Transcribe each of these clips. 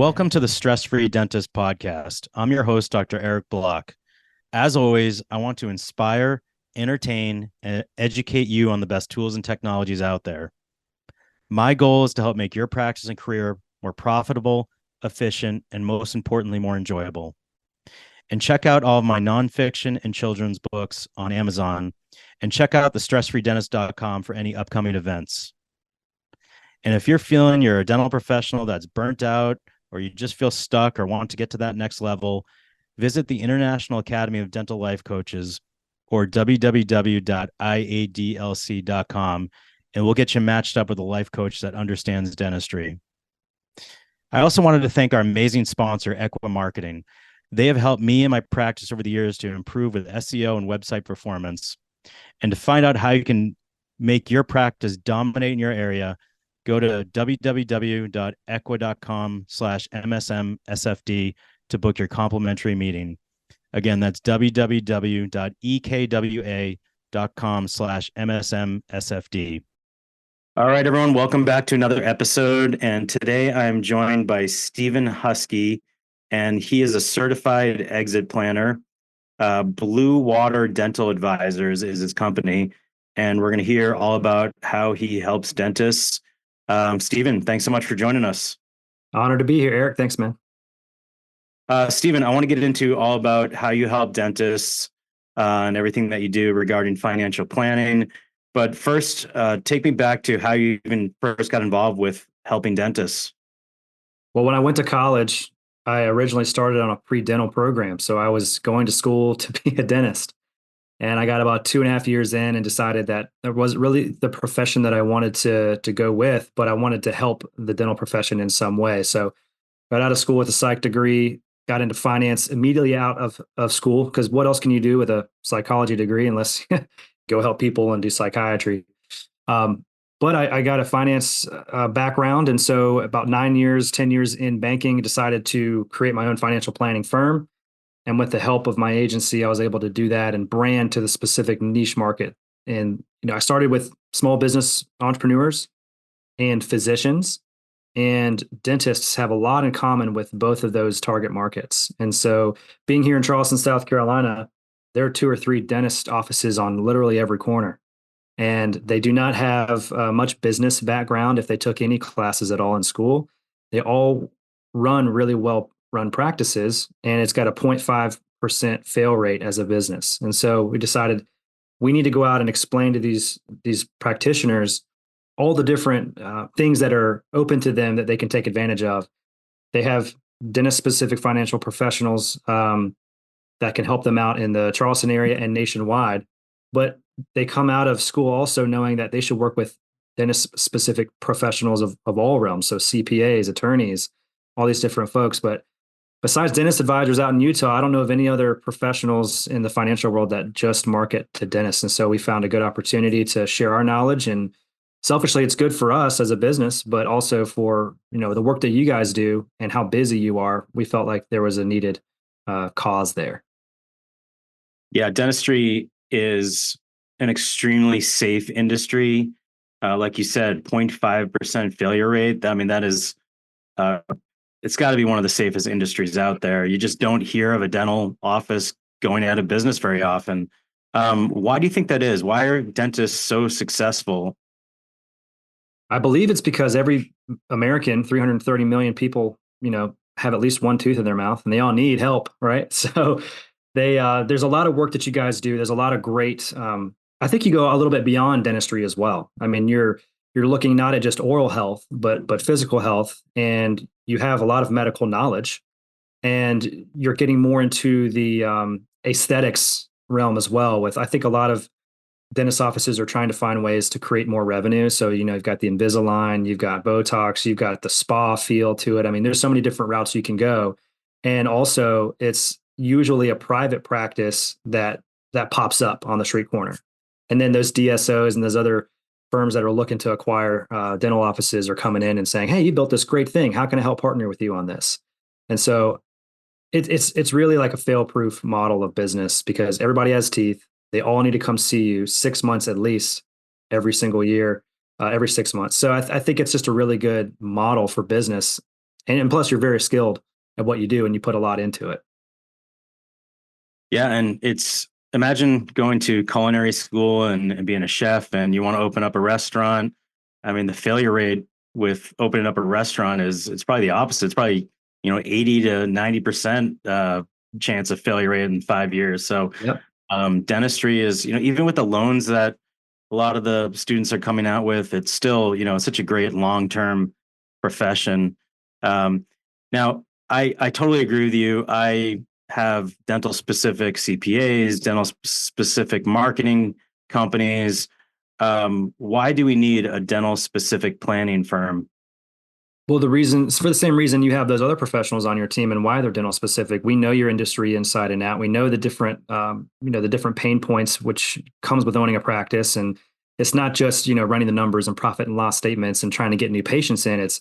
Welcome to the Stress Free Dentist Podcast. I'm your host, Dr. Eric Block. As always, I want to inspire, entertain, and educate you on the best tools and technologies out there. My goal is to help make your practice and career more profitable, efficient, and most importantly, more enjoyable. And check out all of my nonfiction and children's books on Amazon, and check out the stressfreedentist.com for any upcoming events. And if you're feeling you're a dental professional that's burnt out, or you just feel stuck or want to get to that next level, visit the International Academy of Dental Life Coaches or www.iadlc.com, and we'll get you matched up with a life coach that understands dentistry. I also wanted to thank our amazing sponsor, Equa Marketing. They have helped me and my practice over the years to improve with SEO and website performance. And to find out how you can make your practice dominate in your area, go to www.equa.com/MSMSFD to book your complimentary meeting. Again, that's www.ekwa.com/MSMSFD. All right, everyone, welcome back to another episode. And today I'm joined by Steven Huskey, and he is a certified exit planner. Blue Water Dental Advisors is his company. And we're going to hear all about how he helps dentists. Steven, thanks so much for joining us. Honored to be here, Eric. Thanks, man. Steven, I want to get into all about how you help dentists and everything that you do regarding financial planning. But first, take me back to how you even first got involved with helping dentists. Well, when I went to college, I originally started on a pre-dental program. So I was going to school to be a dentist. And I got about 2.5 years in and decided that it wasn't really the profession that I wanted to go with, but I wanted to help the dental profession in some way. So got out of school with a psych degree, got into finance immediately out of school, because what else can you do with a psychology degree unless go help people and do psychiatry? But I got a finance background. And so about 9 years, 10 years in banking, decided to create my own financial planning firm. And with the help of my agency, I was able to do that and brand to the specific niche market. And, I started with small business entrepreneurs and physicians, and dentists have a lot in common with both of those target markets. And so being here in Charleston, South Carolina, there are 2 or 3 dentist offices on literally every corner. And they do not have much business background if they took any classes at all in school. They all run really well run practices, and it's got a 0.5% fail rate as a business. And so we decided we need to go out and explain to these practitioners all the different things that are open to them that they can take advantage of. They have dentist-specific financial professionals that can help them out in the Charleston area and nationwide, but they come out of school also knowing that they should work with dentist-specific professionals of all realms, so CPAs, attorneys, all these different folks. But besides dentist advisors out in Utah, I don't know of any other professionals in the financial world that just market to dentists. And so we found a good opportunity to share our knowledge. And selfishly, it's good for us as a business, but also for the work that you guys do and how busy you are. We felt like there was a needed cause there. Yeah, dentistry is an extremely safe industry. Like you said, 0.5% failure rate. I mean, that is it's got to be one of the safest industries out there. You just don't hear of a dental office going out of business very often. Why do you think that is? Why are dentists so successful? I believe it's because every American, 330 million people, have at least one tooth in their mouth, and they all need help, right? So there's a lot of work that you guys do. There's a lot of great. I think you go a little bit beyond dentistry as well. I mean, you're looking not at just oral health, but physical health, and you have a lot of medical knowledge, and you're getting more into the aesthetics realm as well. With I think a lot of dentist offices are trying to find ways to create more revenue. So you've got the Invisalign, you've got Botox, you've got the spa feel to it. I mean, there's so many different routes you can go, and also it's usually a private practice that pops up on the street corner, and then those DSOs and those other firms that are looking to acquire dental offices are coming in and saying, "Hey, you built this great thing. How can I help partner with you on this?" And so it's really like a fail-proof model of business, because everybody has teeth. They all need to come see you 6 months at least every single year, every 6 months. So I think it's just a really good model for business. And plus, you're very skilled at what you do and you put a lot into it. Yeah, and it's imagine going to culinary school and being a chef, and you want to open up a restaurant. I mean, the failure rate with opening up a restaurant is it's probably the opposite. It's probably 80 to 90% chance of failure rate in 5 years. So Yep. dentistry is even with the loans that a lot of the students are coming out with, it's still such a great long term profession. Um, Now, I totally agree with you. I have dental specific CPAs, dental specific marketing companies. Why do we need a dental specific planning firm? Well, the reason for the same reason you have those other professionals on your team and why they're dental specific. We know your industry inside and out. We know the different, the different pain points which comes with owning a practice. And it's not just running the numbers and profit and loss statements and trying to get new patients in. It's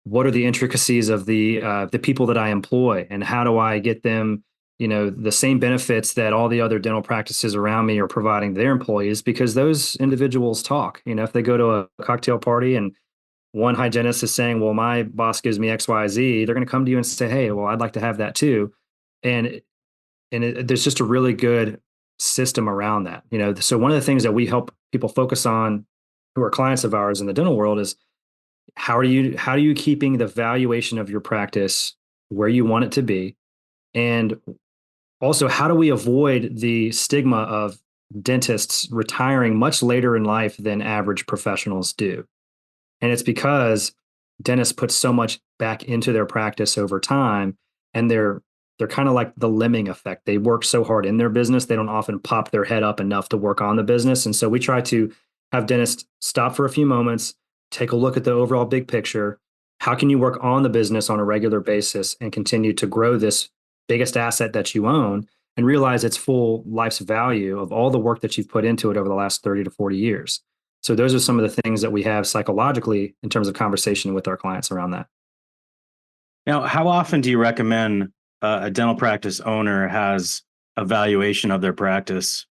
what are the intricacies of the people that I employ and how do I get them, the same benefits that all the other dental practices around me are providing to their employees because those individuals talk. If they go to a cocktail party and one hygienist is saying, well, my boss gives me XYZ, they're going to come to you and say, hey, well, I'd like to have that too. And there's just a really good system around that. So one of the things that we help people focus on who are clients of ours in the dental world is how are you keeping the valuation of your practice where you want it to be? And also, how do we avoid the stigma of dentists retiring much later in life than average professionals do? And it's because dentists put so much back into their practice over time, and they're kind of like the lemming effect. They work so hard in their business, they don't often pop their head up enough to work on the business. And so we try to have dentists stop for a few moments, take a look at the overall big picture. How can you work on the business on a regular basis and continue to grow this biggest asset that you own and realize its full life's value of all the work that you've put into it over the last 30 to 40 years? So those are some of the things that we have psychologically in terms of conversation with our clients around that. Now, how often do you recommend a dental practice owner has a valuation of their practice?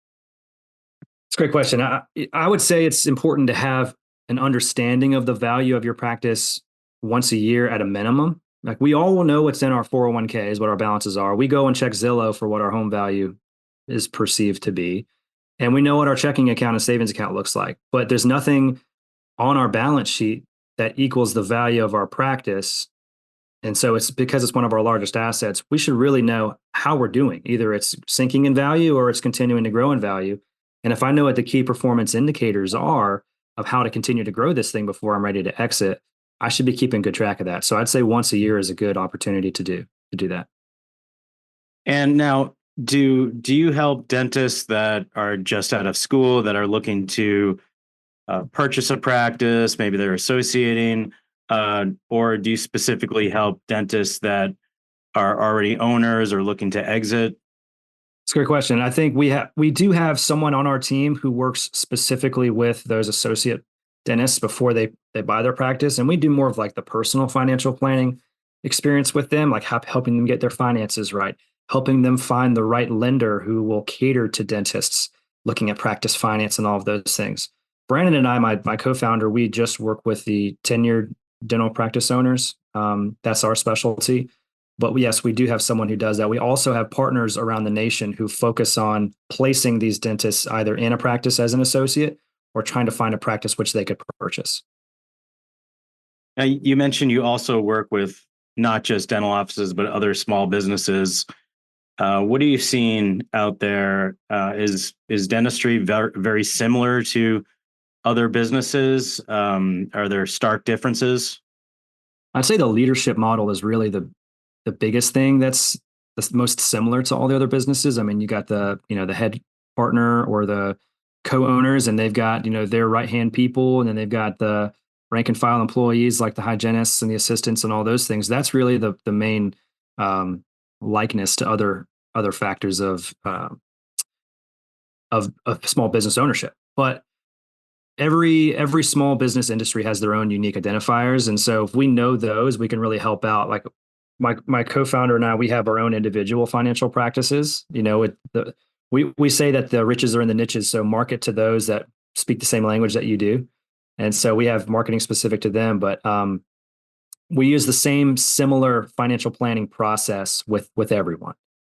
It's a great question. I would say it's important to have an understanding of the value of your practice once a year at a minimum. Like we all will know what's in our 401ks, what our balances are. We go and check Zillow for what our home value is perceived to be. And we know what our checking account and savings account looks like. But there's nothing on our balance sheet that equals the value of our practice. And so it's because it's one of our largest assets, we should really know how we're doing. Either it's sinking in value or it's continuing to grow in value. And if I know what the key performance indicators are of how to continue to grow this thing before I'm ready to exit, I should be keeping good track of that. So I'd say once a year is a good opportunity to do that. And now, do you help dentists that are just out of school that are looking to purchase a practice? Maybe they're associating, or do you specifically help dentists that are already owners or looking to exit? It's a great question. I think we do have someone on our team who works specifically with those associate dentists before they buy their practice, and we do more of like the personal financial planning experience with them, like helping them get their finances right, helping them find the right lender who will cater to dentists looking at practice finance and all of those things. Brandon and I, my co-founder, we just work with the tenured dental practice owners. That's our specialty. But yes, we do have someone who does that. We also have partners around the nation who focus on placing these dentists either in a practice as an associate or trying to find a practice which they could purchase. Now, you mentioned you also work with not just dental offices, but other small businesses. What are you seeing out there? Is dentistry very similar to other businesses? Are there stark differences? I'd say the leadership model is really the biggest thing that's most similar to all the other businesses. I mean, you got the head partner or the co-owners, and they've got their right hand people, and then they've got the rank and file employees like the hygienists and the assistants and all those things. That's really the main likeness to other factors of small business ownership. But every small business industry has their own unique identifiers, and so if we know those, we can really help out. Like my co-founder and I, we have our own individual financial practices. We say that the riches are in the niches, so market to those that speak the same language that you do, and so we have marketing specific to them. But we use the same similar financial planning process with everyone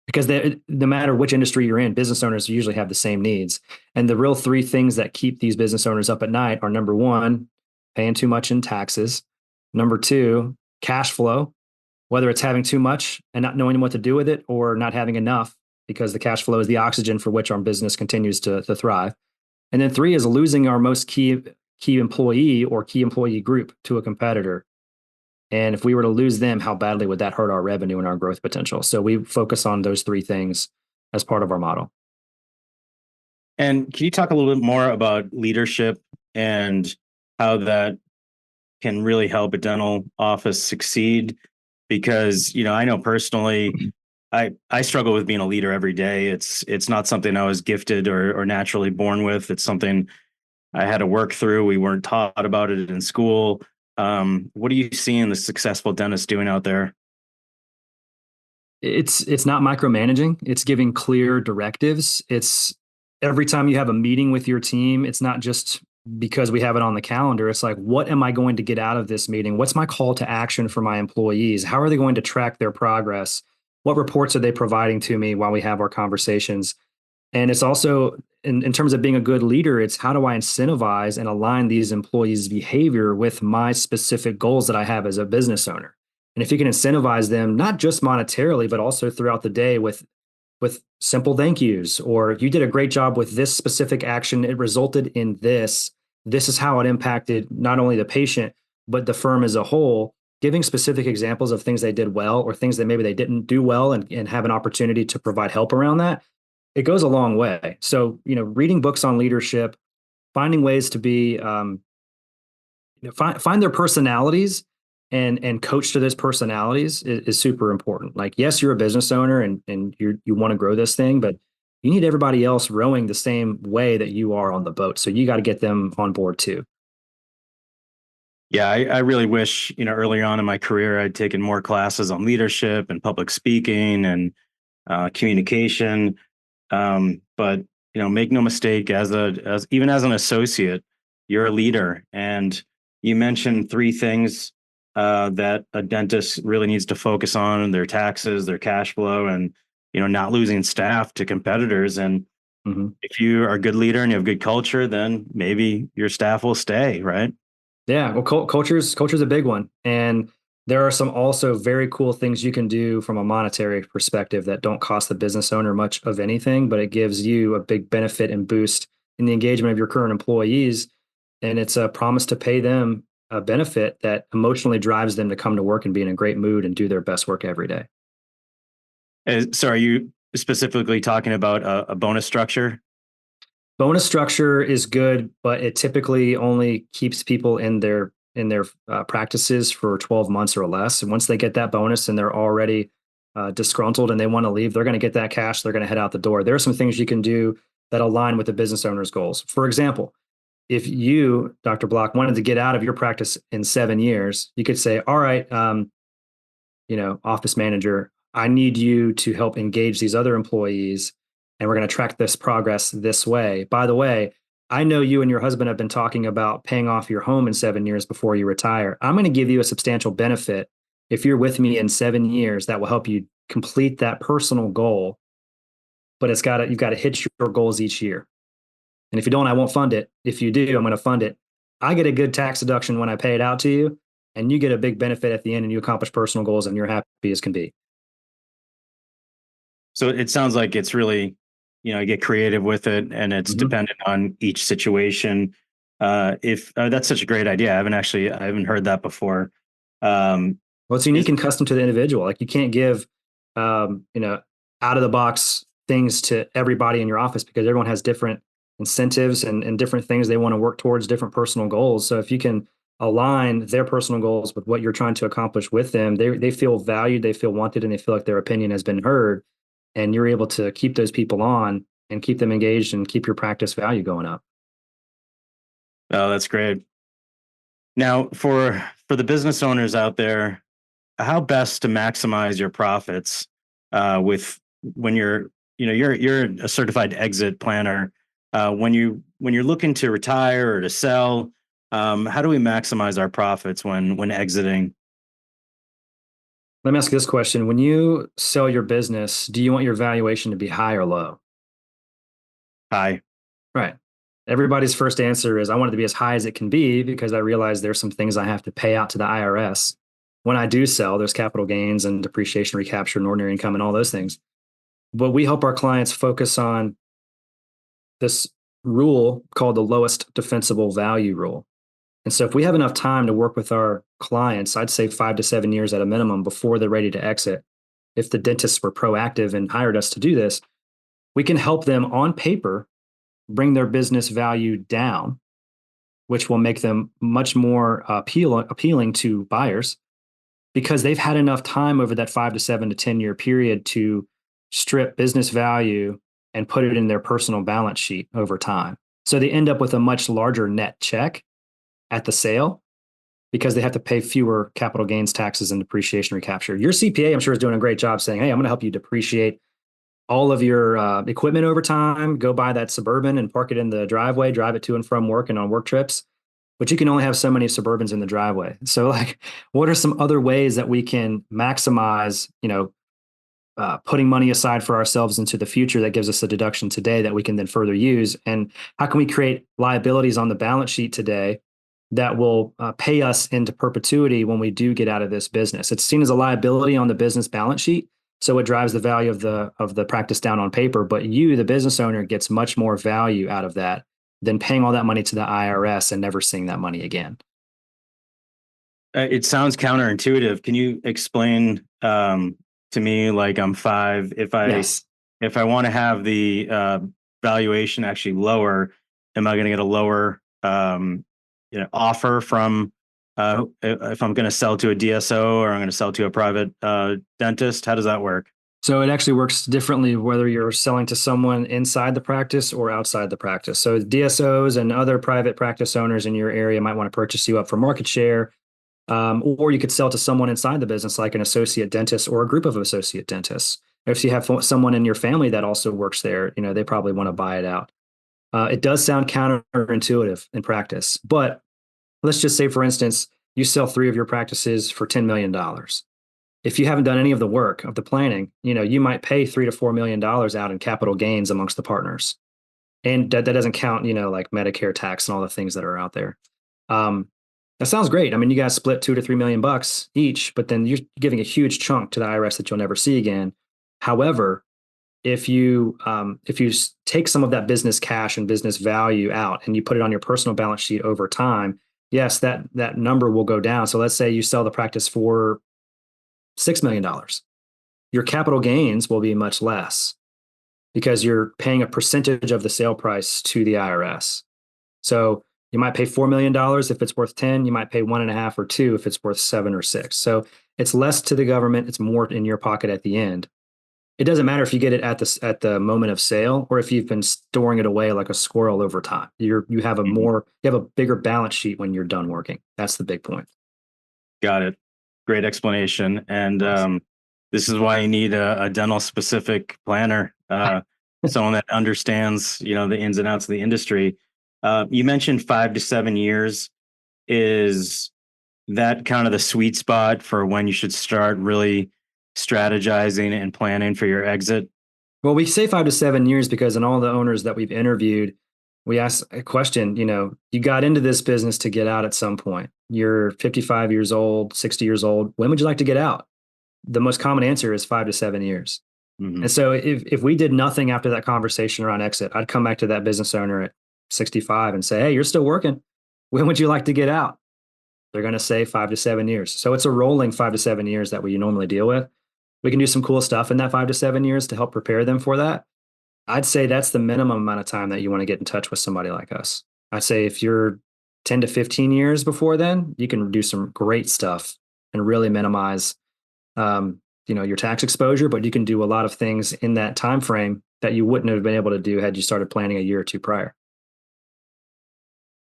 because no matter which industry you're in, business owners usually have the same needs. And the real three things that keep these business owners up at night are number one, paying too much in taxes. Number two, cash flow, whether it's having too much and not knowing what to do with it or not having enough because the cash flow is the oxygen for which our business continues to thrive. And then three is losing our most key employee or key employee group to a competitor. And if we were to lose them, how badly would that hurt our revenue and our growth potential? So we focus on those three things as part of our model. And can you talk a little bit more about leadership and how that can really help a dental office succeed? Because, I know personally, I struggle with being a leader every day. It's not something I was gifted or naturally born with. It's something I had to work through. We weren't taught about it in school. What are you seeing the successful dentists doing out there? It's not micromanaging. It's giving clear directives. It's every time you have a meeting with your team, it's not just because we have it on the calendar. It's like, what am I going to get out of this meeting? What's my call to action for my employees? How are they going to track their progress? What reports are they providing to me while we have our conversations? And it's also in terms of being a good leader, it's how do I incentivize and align these employees' behavior with my specific goals that I have as a business owner. And if you can incentivize them, not just monetarily, but also throughout the day with simple thank yous, or you did a great job with this specific action, it resulted in this. This is how it impacted not only the patient, but the firm as a whole. Giving specific examples of things they did well or things that maybe they didn't do well and have an opportunity to provide help around that, it goes a long way. So, reading books on leadership, finding ways to be, find their personalities and coach to those personalities is super important. Like, yes, you're a business owner and you want to grow this thing, but you need everybody else rowing the same way that you are on the boat. So you got to get them on board too. Yeah, I really wish, early on in my career, I'd taken more classes on leadership and public speaking and communication. But make no mistake, as even as an associate, you're a leader. And you mentioned three things that a dentist really needs to focus on: their taxes, their cash flow, and not losing staff to competitors. And Mm-hmm. if you are a good leader and you have good culture, then maybe your staff will stay, right? Yeah, well, culture's a big one, and there are some also very cool things you can do from a monetary perspective that don't cost the business owner much of anything, but it gives you a big benefit and boost in the engagement of your current employees, and it's a promise to pay them a benefit that emotionally drives them to come to work and be in a great mood and do their best work every day. So are you specifically talking about a bonus structure? Bonus structure is good, but it typically only keeps people in their practices for 12 months or less. And once they get that bonus and they're already disgruntled and they want to leave, they're going to get that cash. They're going to head out the door. There are some things you can do that align with the business owner's goals. For example, if you, Dr. Block, wanted to get out of your practice in 7 years, you could say, all right, office manager, I need you to help engage these other employees, and we're going to track this progress this way. By the way, I know you and your husband have been talking about paying off your home in 7 years before you retire. I'm going to give you a substantial benefit if you're with me in 7 years that will help you complete that personal goal. But you've got to hit your goals each year. And if you don't, I won't fund it. If you do, I'm going to fund it. I get a good tax deduction when I pay it out to you, and you get a big benefit at the end, and you accomplish personal goals, and you're happy as can be. So it sounds like it's really, get creative with it, and it's Mm-hmm. dependent on each situation. If That's such a great idea. I haven't heard that before. Well, it's Is unique and custom to the individual. Like you can't give, um, you know, out of the box things to everybody in your office because everyone has different incentives and different things they want to work towards, different personal goals. So if you can align their personal goals with what you're trying to accomplish with them, they feel valued, they feel wanted, and they feel like their opinion has been heard. And you're able to keep those people on and keep them engaged and keep your practice value going up. Oh, that's great. Now, for the business owners out there, how best to maximize your profits with when you're a certified exit planner. When you're looking to retire or to sell, how do we maximize our profits when exiting? Let me ask you this question. When you sell your business, do you want your valuation to be high or low? Hi. Right. Everybody's first answer is I want it to be as high as it can be because I realize there's some things I have to pay out to the IRS. When I do sell, there's capital gains and depreciation recapture and ordinary income and all those things. But we help our clients focus on this rule called the lowest defensible value rule. And so if we have enough time to work with our clients, I'd say 5 to 7 years at a minimum before they're ready to exit. If the dentists were proactive and hired us to do this, we can help them on paper bring their business value down, which will make them much more appealing to buyers because they've had enough time over that 5 to 7 to 10 year period to strip business value and put it in their personal balance sheet over time. So they end up with a much larger net check at the sale because they have to pay fewer capital gains taxes and depreciation recapture. Your CPA, I'm sure, is doing a great job saying, hey, I'm going to help you depreciate all of your equipment over time. Go buy that Suburban and park it in the driveway, drive it to and from work and on work trips. But you can only have so many Suburbans in the driveway. So, like, what are some other ways that we can maximize, putting money aside for ourselves into the future that gives us a deduction today that we can then further use? And how can we create liabilities on the balance sheet today that will pay us into perpetuity when we do get out of this business? It's seen as a liability on the business balance sheet, so it drives the value of the practice down on paper. But you, the business owner, gets much more value out of that than paying all that money to the IRS and never seeing that money again. It sounds counterintuitive. Can you explain to me, like I'm five, Yes. if I want to have the valuation actually lower, am I going to get a lower offer from if I'm going to sell to a DSO or I'm going to sell to a private dentist? How does that work? So it actually works differently whether you're selling to someone inside the practice or outside the practice. So DSOs and other private practice owners in your area might want to purchase you up for market share. Or you could sell to someone inside the business, like an associate dentist or a group of associate dentists. If you have someone in your family that also works there, they probably want to buy it out. It does sound counterintuitive in practice, but let's just say, for instance, you sell three of your practices for $10 million. If you haven't done any of the work of the planning, you might pay $3 to $4 million out in capital gains amongst the partners. And that doesn't count, like Medicare tax and all the things that are out there. Um, that sounds great. I mean, you guys split $2 to $3 million each, but then you're giving a huge chunk to the IRS that you'll never see again. However, if you take some of that business cash and business value out and you put it on your personal balance sheet over time, yes, that number will go down. So let's say you sell the practice for $6 million. Your capital gains will be much less because you're paying a percentage of the sale price to the IRS. So you might pay $4 million if it's worth 10. You might pay 1.5 or 2 if it's worth 7 or 6. So it's less to the government. It's more in your pocket at the end. It doesn't matter if you get it at the moment of sale or if you've been storing it away like a squirrel over time. You have a bigger balance sheet when you're done working. That's the big point. Got it. Great explanation. And this is why you need a dental specific planner, someone that understands, the ins and outs of the industry. You mentioned 5 to 7 years. Is that kind of the sweet spot for when you should start really strategizing and planning for your exit? Well, we say 5 to 7 years because in all the owners that we've interviewed, we ask a question, you got into this business to get out at some point. You're 55 years old, 60 years old. When would you like to get out? The most common answer is 5 to 7 years. Mm-hmm. And so if we did nothing after that conversation around exit, I'd come back to that business owner at 65 and say, hey, you're still working. When would you like to get out? They're going to say 5 to 7 years. So it's a rolling 5 to 7 years that we normally deal with. We can do some cool stuff in that 5 to 7 years to help prepare them for that. I'd say that's the minimum amount of time that you want to get in touch with somebody like us. I'd say if you're 10 to 15 years before then, you can do some great stuff and really minimize, your tax exposure, but you can do a lot of things in that time frame that you wouldn't have been able to do had you started planning a year or two prior.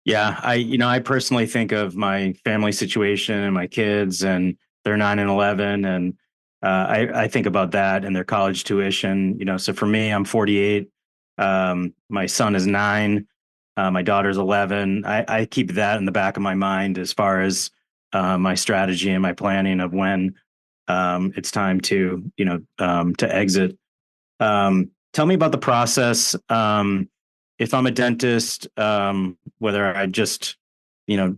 Yeah, I personally think of my family situation and my kids, and they're 9 and 11, and I think about that and their college tuition. So for me, I'm 48. My son is 9. My daughter's 11. I keep that in the back of my mind as far as my strategy and my planning of when it's time to, to exit. Tell me about the process. If I'm a dentist, whether I just,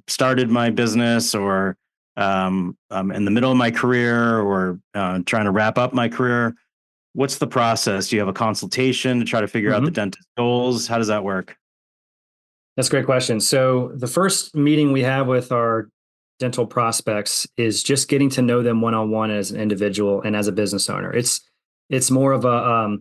started my business or I'm in the middle of my career or trying to wrap up my career, what's the process? Do you have a consultation to try to figure out the Hmm. dentist goals? How does that work? That's a great question. So the first meeting we have with our dental prospects is just getting to know them one on one as an individual and as a business owner. It's more of a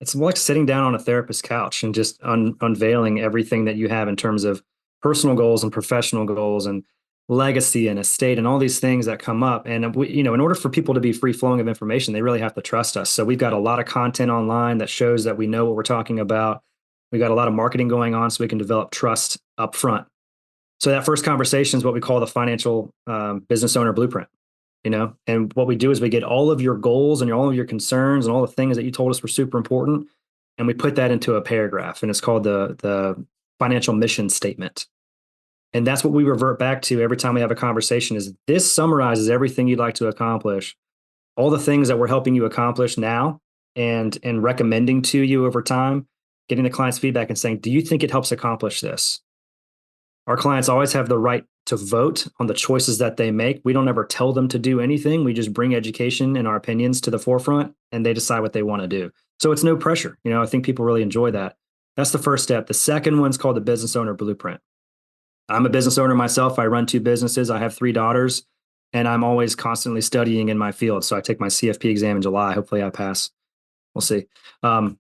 it's more like sitting down on a therapist's couch and just unveiling everything that you have in terms of personal goals and professional goals and legacy and estate and all these things that come up. And in order for people to be free flowing of information, they really have to trust us. So we've got a lot of content online that shows that we know what we're talking about. We got a lot of marketing going on so we can develop trust up front. So that first conversation is what we call the financial business owner blueprint. And what we do is we get all of your goals and all of your concerns and all the things that you told us were super important, and we put that into a paragraph, and it's called the financial mission statement. And that's what we revert back to every time we have a conversation. Is this summarizes everything you'd like to accomplish, all the things that we're helping you accomplish now, and recommending to you over time, getting the client's feedback and saying, do you think it helps accomplish this? Our clients always have the right to vote on the choices that they make. We don't ever tell them to do anything. We just bring education and our opinions to the forefront, and they decide what they want to do. So it's no pressure. I think people really enjoy that. That's the first step. The second one's called the business owner blueprint. I'm a business owner myself. I run two businesses. I have three daughters, and I'm always constantly studying in my field. So I take my CFP exam in July. Hopefully I pass. We'll see. And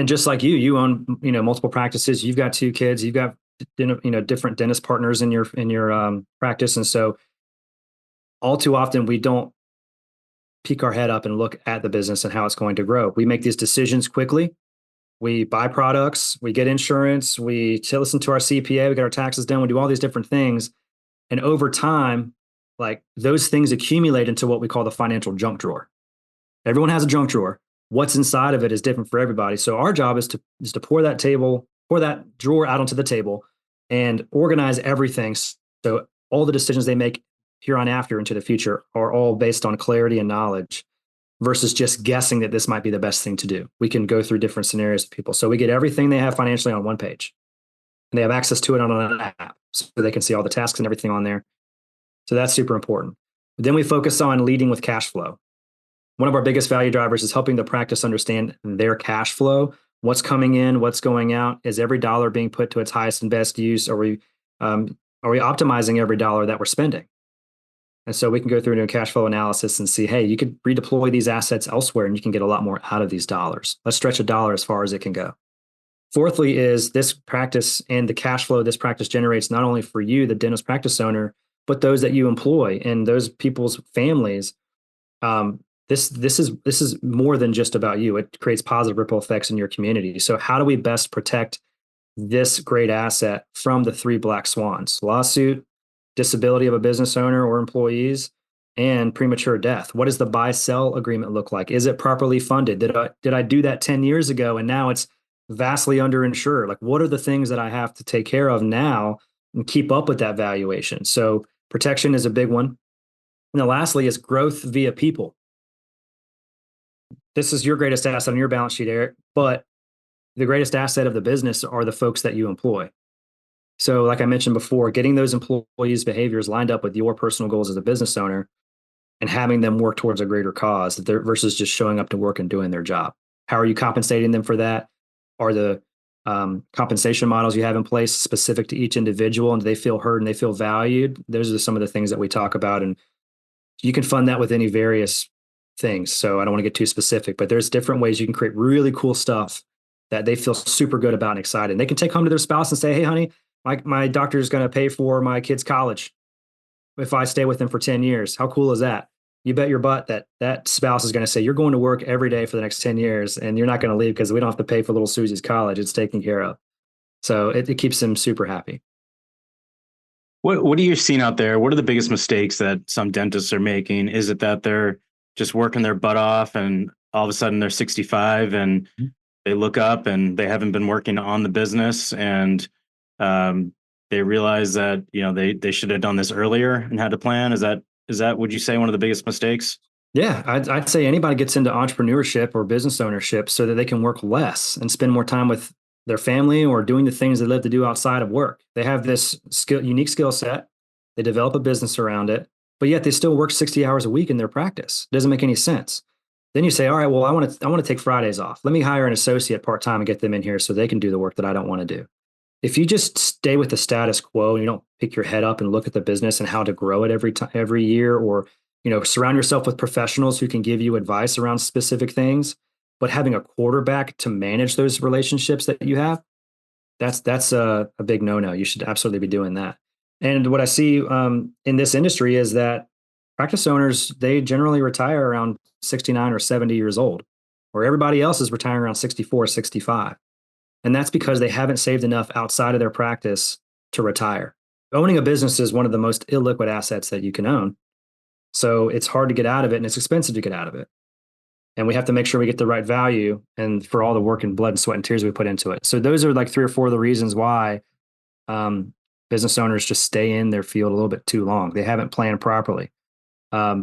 just like you own, multiple practices. You've got two kids. You've got different dentist partners in your practice, and so all too often we don't peek our head up and look at the business and how it's going to grow. We make these decisions quickly. We buy products, we get insurance, we listen to our CPA, we get our taxes done, we do all these different things, and over time, like those things accumulate into what we call the financial junk drawer. Everyone has a junk drawer. What's inside of it is different for everybody. So our job is to pour that drawer out onto the table and organize everything. So all the decisions they make here on after into the future are all based on clarity and knowledge versus just guessing that this might be the best thing to do. We can go through different scenarios with people. So we get everything they have financially on one page, and they have access to it on an app so they can see all the tasks and everything on there. So that's super important. Then we focus on leading with cash flow. One of our biggest value drivers is helping the practice understand their cash flow. What's coming in, what's going out? Is every dollar being put to its highest and best use? Are we optimizing every dollar that we're spending? And so we can go through and do a cash flow analysis and see, hey, you could redeploy these assets elsewhere and you can get a lot more out of these dollars. Let's stretch a dollar as far as it can go. Fourthly is this practice and the cash flow this practice generates not only for you, the dentist practice owner, but those that you employ and those people's families. This is more than just about you. It creates positive ripple effects in your community. So how do we best protect this great asset from the three black swans: lawsuit, disability of a business owner or employees, and premature death? What does the buy-sell agreement look like? Is it properly funded? Did I do that 10 years ago and now it's vastly underinsured? Like, what are the things that I have to take care of now and keep up with that valuation? So protection is a big one. And then lastly is growth via people. This is your greatest asset on your balance sheet, Eric, but the greatest asset of the business are the folks that you employ. So like I mentioned before, getting those employees' behaviors lined up with your personal goals as a business owner and having them work towards a greater cause versus just showing up to work and doing their job. How are you compensating them for that? Are the compensation models you have in place specific to each individual, and do they feel heard and they feel valued? Those are some of the things that we talk about, and you can fund that with any various things. So I don't want to get too specific, but there's different ways you can create really cool stuff that they feel super good about and excited. And they can take home to their spouse and say, hey, honey, my doctor is going to pay for my kid's college if I stay with them for 10 years. How cool is that? You bet your butt that spouse is going to say, you're going to work every day for the next 10 years and you're not going to leave because we don't have to pay for little Susie's college. It's taken care of. So it keeps them super happy. What are you seeing out there? What are the biggest mistakes that some dentists are making? Is it that they're just working their butt off and all of a sudden they're 65 and they look up and they haven't been working on the business, and they realize that they should have done this earlier and had a plan? Is would you say, one of the biggest mistakes? Yeah, I'd say anybody gets into entrepreneurship or business ownership so that they can work less and spend more time with their family or doing the things they love to do outside of work. They have this unique skill set. They develop a business around it, but yet they still work 60 hours a week in their practice. It doesn't make any sense. Then you say, all right, well, I want to take Fridays off. Let me hire an associate part time and get them in here so they can do the work that I don't want to do. If you just stay with the status quo and you don't pick your head up and look at the business and how to grow it every year, or surround yourself with professionals who can give you advice around specific things, but having a quarterback to manage those relationships that you have, that's a big no-no. You should absolutely be doing that. And what I see in this industry is that practice owners, they generally retire around 69 or 70 years old, where everybody else is retiring around 64, 65. And that's because they haven't saved enough outside of their practice to retire. Owning a business is one of the most illiquid assets that you can own. So it's hard to get out of it and it's expensive to get out of it. And we have to make sure we get the right value and for all the work and blood and sweat and tears we put into it. So those are like 3 or 4 of the reasons why business owners just stay in their field a little bit too long. They haven't planned properly.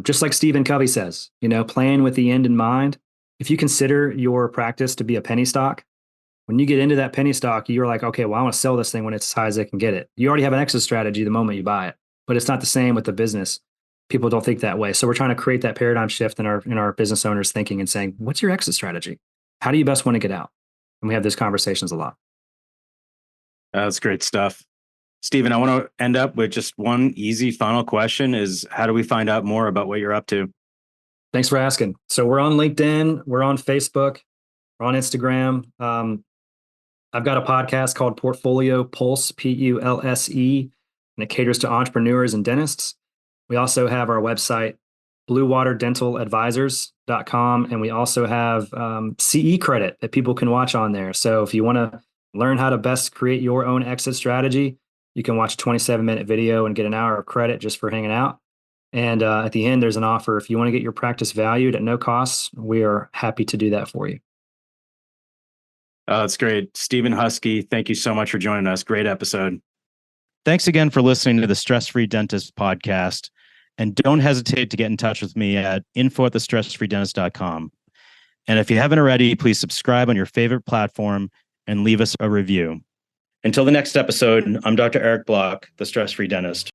Just like Stephen Covey says, plan with the end in mind. If you consider your practice to be a penny stock, when you get into that penny stock, you're like, okay, well, I want to sell this thing when it's as high as I can get it. You already have an exit strategy the moment you buy it, but it's not the same with the business. People don't think that way. So we're trying to create that paradigm shift in our business owners thinking and saying, what's your exit strategy? How do you best want to get out? And we have those conversations a lot. That's great stuff. Steven, I want to end up with just one easy final question is, how do we find out more about what you're up to? Thanks for asking. So we're on LinkedIn, we're on Facebook, we're on Instagram. I've got a podcast called Portfolio Pulse, Pulse, and it caters to entrepreneurs and dentists. We also have our website, bluewaterdentaladvisors.com, and we also have CE credit that people can watch on there. So if you want to learn how to best create your own exit strategy, you can watch a 27-minute video and get an hour of credit just for hanging out. And at the end, there's an offer. If you want to get your practice valued at no cost, we are happy to do that for you. That's great. Steven Huskey, thank you so much for joining us. Great episode. Thanks again for listening to the Stress Free Dentist podcast. And don't hesitate to get in touch with me at info@thestressfreedentist.com. And if you haven't already, please subscribe on your favorite platform and leave us a review. Until the next episode, I'm Dr. Eric Block, the Stress Free Dentist.